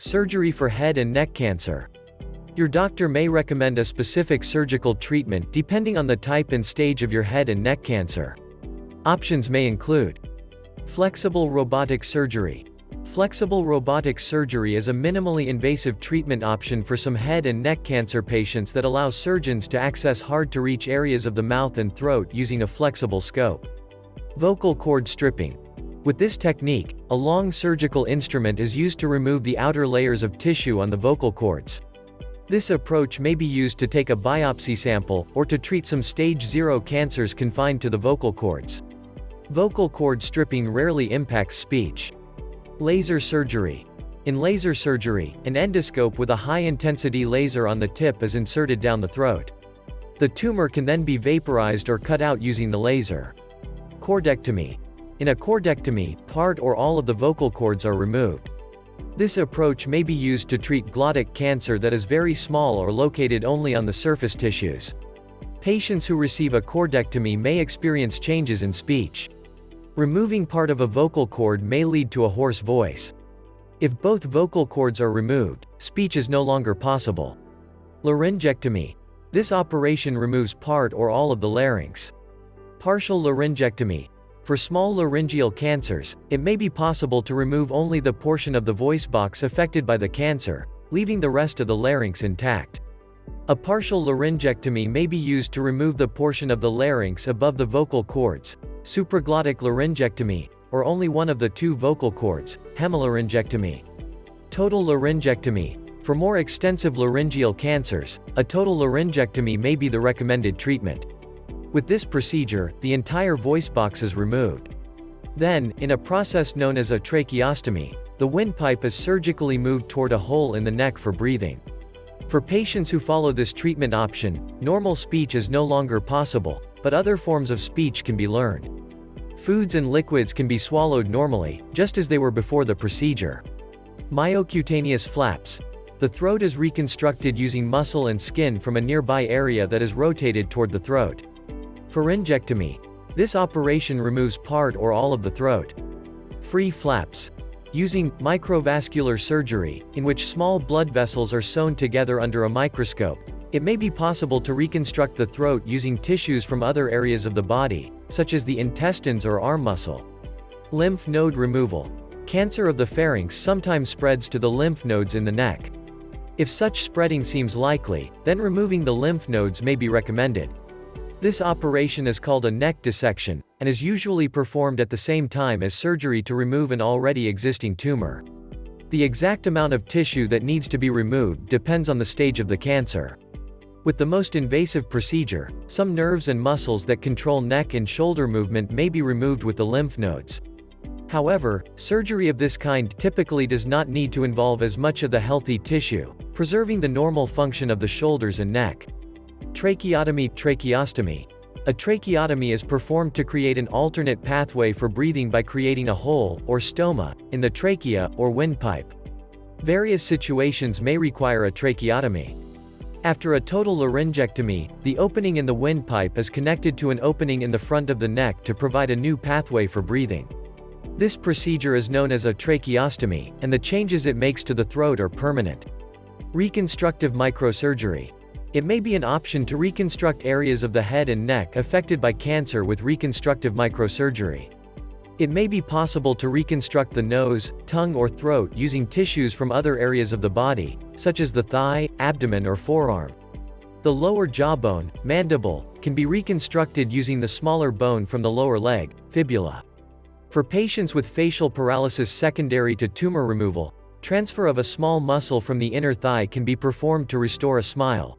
Surgery for head and neck cancer. Your doctor may recommend a specific surgical treatment depending on the type and stage of your head and neck cancer. Options may include flexible robotic surgery. Flexible robotic surgery is a minimally invasive treatment option for some head and neck cancer patients that allows surgeons to access hard-to-reach areas of the mouth and throat using a flexible scope. Vocal cord stripping. With this technique, a long surgical instrument is used to remove the outer layers of tissue on the vocal cords. This approach may be used to take a biopsy sample, or to treat some stage 0 cancers confined to the vocal cords. Vocal cord stripping rarely impacts speech. Laser surgery. In laser surgery, an endoscope with a high-intensity laser on the tip is inserted down the throat. The tumor can then be vaporized or cut out using the laser. Chordectomy. In a chordectomy, part or all of the vocal cords are removed. This approach may be used to treat glottic cancer that is very small or located only on the surface tissues. Patients who receive a chordectomy may experience changes in speech. Removing part of a vocal cord may lead to a hoarse voice. If both vocal cords are removed, speech is no longer possible. Laryngectomy. This operation removes part or all of the larynx. Partial laryngectomy. For small laryngeal cancers, it may be possible to remove only the portion of the voice box affected by the cancer, leaving the rest of the larynx intact. A partial laryngectomy may be used to remove the portion of the larynx above the vocal cords, supraglottic laryngectomy, or only one of the two vocal cords, hemilaryngectomy. Total laryngectomy. For more extensive laryngeal cancers, a total laryngectomy may be the recommended treatment. With this procedure, the entire voice box is removed. Then, in a process known as a tracheostomy, the windpipe is surgically moved toward a hole in the neck for breathing. For patients who follow this treatment option, normal speech is no longer possible, but other forms of speech can be learned. Foods and liquids can be swallowed normally, just as they were before the procedure. Myocutaneous flaps. The throat is reconstructed using muscle and skin from a nearby area that is rotated toward the throat. Pharyngectomy. This operation removes part or all of the throat. Free flaps. Using microvascular surgery, in which small blood vessels are sewn together under a microscope, it may be possible to reconstruct the throat using tissues from other areas of the body, such as the intestines or arm muscle. Lymph node removal. Cancer of the pharynx sometimes spreads to the lymph nodes in the neck. If such spreading seems likely, then removing the lymph nodes may be recommended. This operation is called a neck dissection, and is usually performed at the same time as surgery to remove an already existing tumor. The exact amount of tissue that needs to be removed depends on the stage of the cancer. With the most invasive procedure, some nerves and muscles that control neck and shoulder movement may be removed with the lymph nodes. However, surgery of this kind typically does not need to involve as much of the healthy tissue, preserving the normal function of the shoulders and neck. Tracheotomy. A tracheotomy is performed to create an alternate pathway for breathing by creating a hole, or stoma, in the trachea, or windpipe. Various situations may require a tracheotomy. After a total laryngectomy, the opening in the windpipe is connected to an opening in the front of the neck to provide a new pathway for breathing. This procedure is known as a tracheostomy, and the changes it makes to the throat are permanent. Reconstructive microsurgery. It may be an option to reconstruct areas of the head and neck affected by cancer with reconstructive microsurgery. It may be possible to reconstruct the nose, tongue or throat using tissues from other areas of the body, such as the thigh, abdomen or forearm. The lower jawbone, mandible, can be reconstructed using the smaller bone from the lower leg, fibula. For patients with facial paralysis secondary to tumor removal, transfer of a small muscle from the inner thigh can be performed to restore a smile.